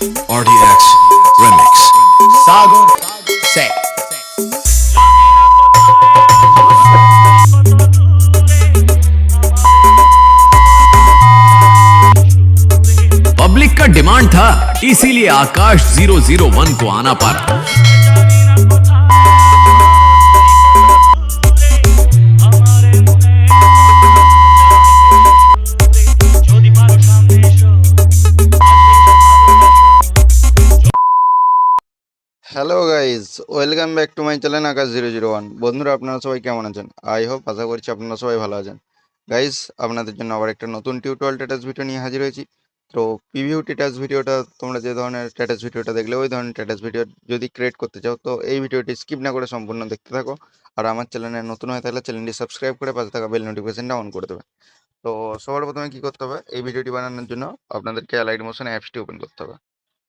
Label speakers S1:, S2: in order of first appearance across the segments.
S1: RDX Remix.
S2: Sagar Sek.
S1: Public का demand था, इसीलिए आकाश 001 को आना पड़ा।
S3: Hello guys, welcome back to my channel Akash 001। বন্ধুরা, আপনারা সবাই কেমন আছেন? আই হোপ, আশা করছি আপনারা সবাই ভালো আছেন। গাইজ, আপনাদের জন্য আবার একটা নতুন টিউটোরিয়াল স্ট্যাটাস ভিডিও নিয়ে হাজির হয়েছি। তো প্রিভিউ স্ট্যাটাস ভিডিওটা, তোমরা যে ধরনের স্ট্যাটাস ভিডিওটা দেখলে ওই ধরনের স্ট্যাটাস ভিডিও যদি ক্রিয়েট করতে চাও, তো এই ভিডিওটি স্কিপ না করে সম্পূর্ণ দেখতে থাকো। আর আমার চ্যানেলে নতুন হয়ে থাকলে চ্যানেলটি সাবস্ক্রাইব করে পাশে থাকা বেল নোটিফিকেশনটা অন করে দেবে। তো সবার প্রথমে কী করতে হবে, এই ভিডিওটি বানানোর জন্য আপনাদেরকে লাইট মোশন অ্যাপসটি ওপেন করতে হবে।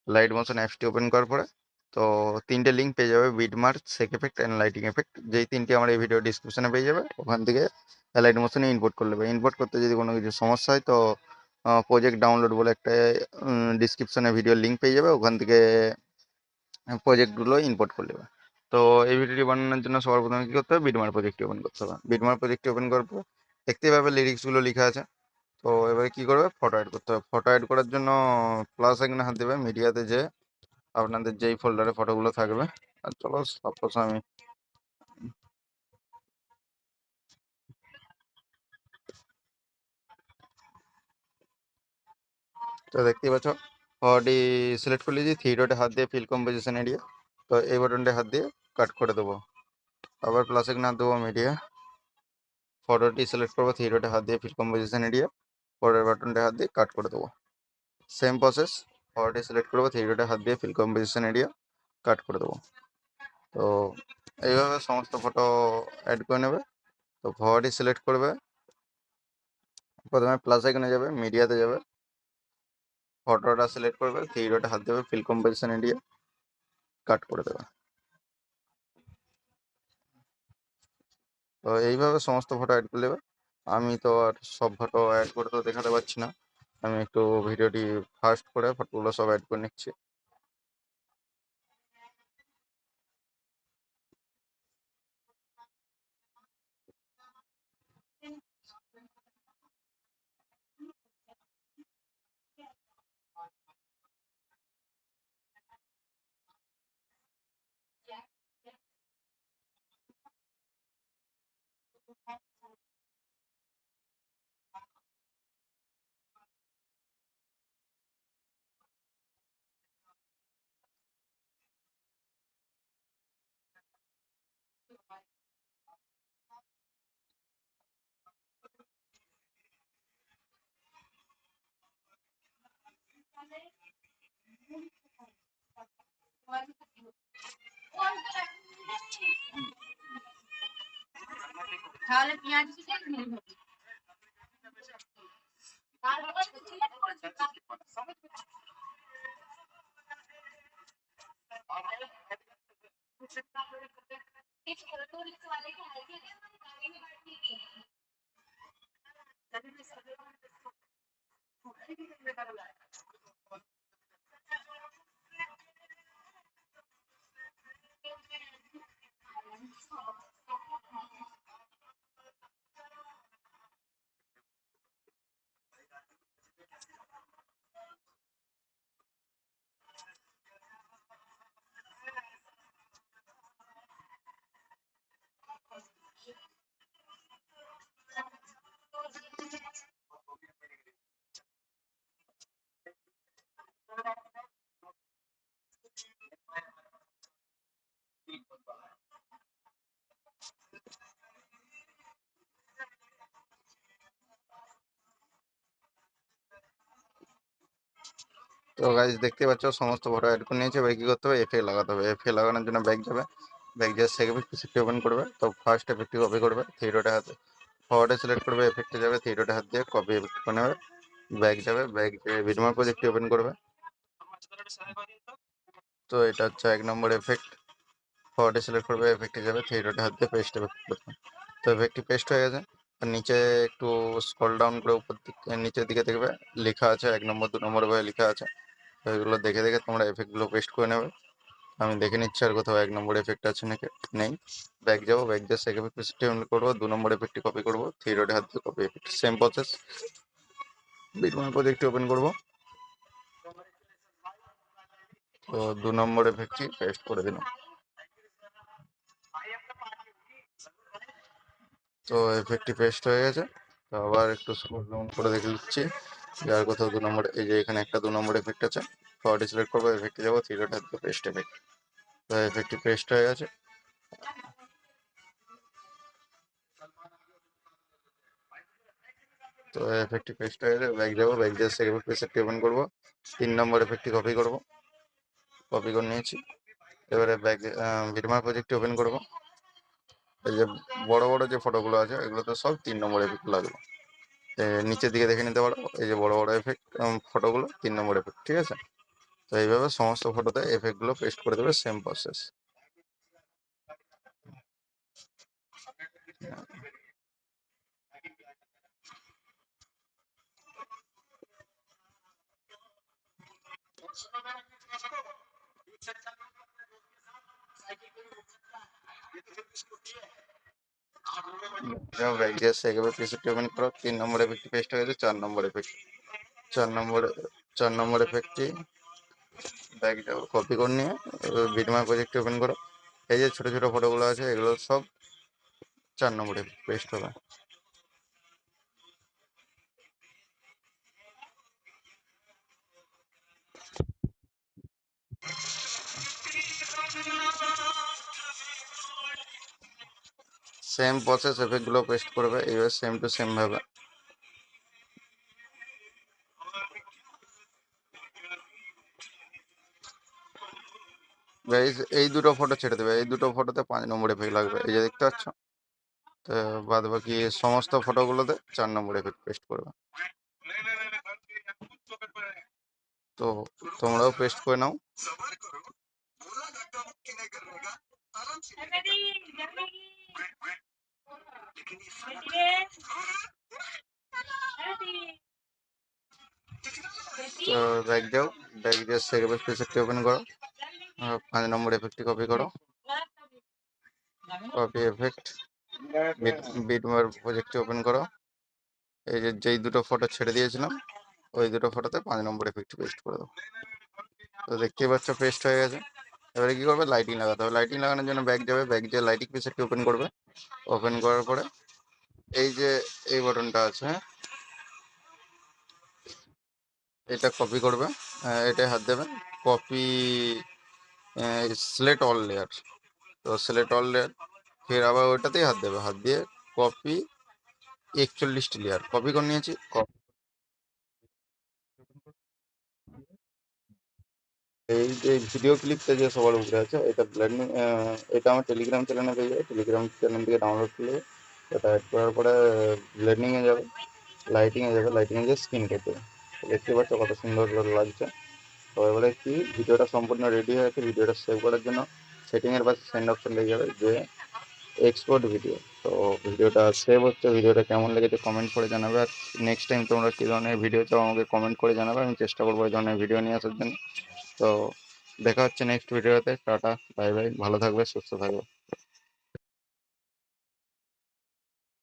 S3: লাইট মোশন অ্যাপসটি ওপেন করার পরে তো তিনটে লিঙ্ক পেয়ে যাবে, বিটমার্ক, সেক এফেক্ট অ্যান্ড লাইটিং এফেক্ট। যেই তিনটি আমার এই ভিডিও ডিসক্রিপশনে পেয়ে যাবে, ওখান থেকে লাইট মোশনে ইনপুট করে নেবে। ইনপুট করতে যদি কোনো কিছু সমস্যা হয়, তো প্রজেক্ট ডাউনলোড বলে একটা ডিসক্রিপশনে ভিডিওর লিঙ্ক পেয়ে যাবে, ওখান থেকে প্রজেক্টগুলো ইম্পোর্ট করে নেবে। তো এই ভিডিওটি বানানোর জন্য সবার প্রথমে কী করতে হবে, বিটমার্ক প্রজেক্টটি ওপেন করতে হবে। বিটমার্ক প্রজেক্টটি ওপেন করার পর দেখতেই পাবে লিরিক্সগুলো লেখা আছে। তো এবারে কী করবে, ফটো অ্যাড করতে হবে। ফটো অ্যাড করার জন্য প্লাস আইকনে হাত দেবে, মিডিয়াতে যে আপনাদের যেই ফোল্ডারে ফটোগুলো থাকবে। আর চলো সাপোজ আমি তো দেখতেই পাচ্ছ, ফটোটি সিলেক্ট করে নিয়েছি, থ্রি ডটে হাত দিয়ে ফিল কম্পোজিশন এরিয়া। তো এই বাটনটা হাত দিয়ে কাট করে দেবো। আবার প্লাস আইকনে হাত দেবো, মিডিয়া, ফটোটি সিলেক্ট করবো, থ্রি ডটে হাত দিয়ে ফিল কম্পোজিশন এরিয়া, পরের বাটনটা হাত দিয়ে কাট করে দেবো। সেম প্রসেস, ফটোটি সিলেক্ট করবো, থ্রি ডটে হাত দিয়ে ফিল কম্পোজিশন এরিয়া, কাট করে দেবো। তো এইভাবে সমস্ত ফটো অ্যাড করে নেবে। তো ফটোটি সিলেক্ট করবে, প্রথমে প্লাস আইকনে যাবে, মিডিয়াতে যাবে, ফটোটা সিলেক্ট করবে, থ্রি ডটে হাত দেবে, ফিল কম্পোজিশন এরিয়া, কাট করে দেবে। তো এইভাবে সমস্ত ফটো অ্যাড করে নেবে। আমি তো আর সব ফটো অ্যাড করে তো দেখাতে পারছি না, আমি একটু ভিডিওটি ফাস্ট করে ফটোগুলো সব অ্যাড করে নিচ্ছি।
S4: তাহলে পেঁয়াজ
S3: তো গাইজ দেখতে পাচ্ছ, সমস্ত ফটো অ্যাড করে নিয়েছে। এবার কী করতে হবে, এফে লাগাতে হবে। এফে লাগানোর জন্য ব্যাক যাবে, ব্যাক যাওয়ার সেকেন্ড এফেক্ট ওপেন করবে। তো ফার্স্ট এফেক্টটি কপি করবে, থ্রি ডটে হাতে ফরওয়ার্ডে সিলেক্ট করবে, এফেক্টে যাবে, থ্রি ডটে হাত দিয়ে কপি এফেক্ট করে নেবে, ব্যাক যাবে, ব্যাক ভিডমার প্রজেক্টটি ওপেন করবে। তো এটা হচ্ছে 1 নম্বর এফেক্ট। ফরওয়ার্ডে সিলেক্ট করবে, এফেক্টে যাবে, থ্রি ডটে হাত দিয়ে পেস্ট এফেক্ট করবে। তো এফেক্টটি পেস্ট হয়ে গেছে। আর নিচে একটু স্ক্রল ডাউন করে উপর দিকে নিচের দিকে দেখবে লেখা আছে 1 নম্বর 2 নম্বর ভাবে লেখা আছে। তো এগুলো দেখে দেখে তোমরা এফেক্টগুলো পেস্ট করে নেবে। আমি দেখে নিচ্ছি আর কোথাও 1 নম্বর এফেক্ট আছে নাকি নেই। ব্যাক যাবো, ব্যাক দিয়ে সেকেন্ড এফেক্টটি করবো, 2 নম্বর এফেক্টটি কপি করবো, 3 ডটে হাত দিয়ে copy effect, same process. Bitmap প্রজেক্টটি ওপেন করবো, তো 2 নম্বর এফেক্টটি পেস্ট করে দিলাম। তো এফেক্টটি পেস্ট হয়ে গেছে। তো আবার একটু স্ক্রল ডাউন করে দেখে নিচ্ছি যার কোথাও 2 নম্বর, এই যে এখানে একটা 2 নম্বর এফেক্ট আছে, ফরওয়ার্ডে সিলেক্ট করবো, এফেক্টে যাবো, 3 ডট হাত দিয়ে পেস্ট এফেক্ট। তো এফেক্টটি পেস্ট হয়ে গেছে। তো এফেক্টটি পেস্ট হয়ে গেছে, ব্যাক যাবো, ব্যাক দিয়ে সেকেন্ড এফেক্টটি ওপেন করবো, 3 নম্বর এফেক্টটি কপি করবো, কপি করে নিয়েছি। এবারে ব্যাক বিটম্যাপ প্রজেক্টটি ওপেন করবো। এই যে বড় বড় যে ফটোগুলো আছে এগুলোতে সব 3 নম্বর এফেক্ট লাগবে। নিচের দিকে দেখে নিতে পারো, এই যে বড় বড় এফেক্ট ফটোগুলো 3 নম্বর এফেক্ট, ঠিক আছে। তো এইভাবে সমস্ত ফটোতে এফেক্টগুলো পেস্ট করে দেবে, সেম প্রসেস। ব্যাক দিয়ে সেকেন্ড এফেক্টটি ওপেন করো, 3 নম্বর এফেক্টটি পেস্ট হয়ে গেছে, 4 নম্বর এফেক্ট, 4 নম্বর 4 নম্বর এফেক্টটি ব্যাক যাও, কপি করে নিয়ে বিটম্যাপ প্রজেক্টটি ওপেন করো। এই যে ছোট ছোট ফটোগুলো আছে এগুলো সব 4 নম্বর এফেক্ট পেস্ট হবে। সেম প্রসেস, এফেক্টগুলো পেস্ট করবে এইভাবে সেম টু সেম ভাবে। গাইজ এই দুটো ফটো ছেড়ে দেবে, এই দুটো ফটোতে 5 নম্বর এফেক্ট লাগবে, এই যে দেখতে পাচ্ছ। তো বাদ বাকি সমস্ত ফটোগুলোতে 4 নম্বর এফেক্ট পেস্ট করবে। তো তোমরাও পেস্ট করে নাও। তো ব্যাক যাও, ব্যাক দিয়ে সেকেন্ড এফেক্টটি ওপেন করো, 5 নম্বর এফেক্টটি কপি করো, কপি এফেক্ট, বিটম্যাপ প্রজেক্টটি ওপেন করো। এই যে যেই দুটো ফটো ছেড়ে দিয়েছিলাম ওই দুটো ফটোতে 5 নম্বর এফেক্ট পেস্ট করে দাও। তো দেখতেই পাচ্ছ পেস্ট হয়ে গেছে। এবারে কি করবে, লাইটিং লাগাতে হবে। লাইটিং লাগানোর জন্য ব্যাক যাবে, ব্যাক দিয়ে লাইটিং প্রিসেটটি ওপেন করবে, ওপেন করার পরে এই যে এই বাটনটা আছে, হ্যাঁ, এটা কপি করবে, এটাই হাত দেবে, কপি সিলেক্ট অল লেয়ার। তো সিলেক্ট অল লেয়ার, ফের আবার ওইটাতেই হাত দেবে, হাত দিয়ে কপি 41টি লেয়ার কপি করে নিয়েছি। এই যে ভিডিও ক্লিপটা যে সবার উপরে আছে এটা ব্লেন্ডিং, এটা আমার টেলিগ্রাম চ্যানেলে পেয়ে যাবে, টেলিগ্রাম চ্যানেল থেকে ডাউনলোড করলে এটা অ্যাড করার পরে ব্লেন্ডিংয়ে যাবে, লাইটিংয়ে যাবে, লাইটিংয়ে গিয়ে স্ক্রিন কেটে দেবে। দেখতে পাচ্ছ কত সুন্দর লাগছে। তো এবারে কি ভিডিওটা সম্পূর্ণ রেডি হয়ে গেছে, ভিডিওটা সেভ করার জন্য সেটিংয়ের পাশে সেন্ড অপশন পেয়ে যাবে যে এক্সপোর্ট ভিডিও। তো ভিডিওটা সেভ হচ্ছে, ভিডিওটা কেমন লেগেছে কমেন্ট করে জানাবে। আর নেক্সট টাইম তোমরা কী ধরনের ভিডিও চাও আমাকে কমেন্ট করে জানাবে, আমি চেষ্টা করবো এই ধরনের ভিডিও নিয়ে আসার জন্য। তো দেখা হচ্ছে নেক্সট ভিডিওতে, টাটা বাই বাই, ভালো থাকবে সুস্থ থাকবে।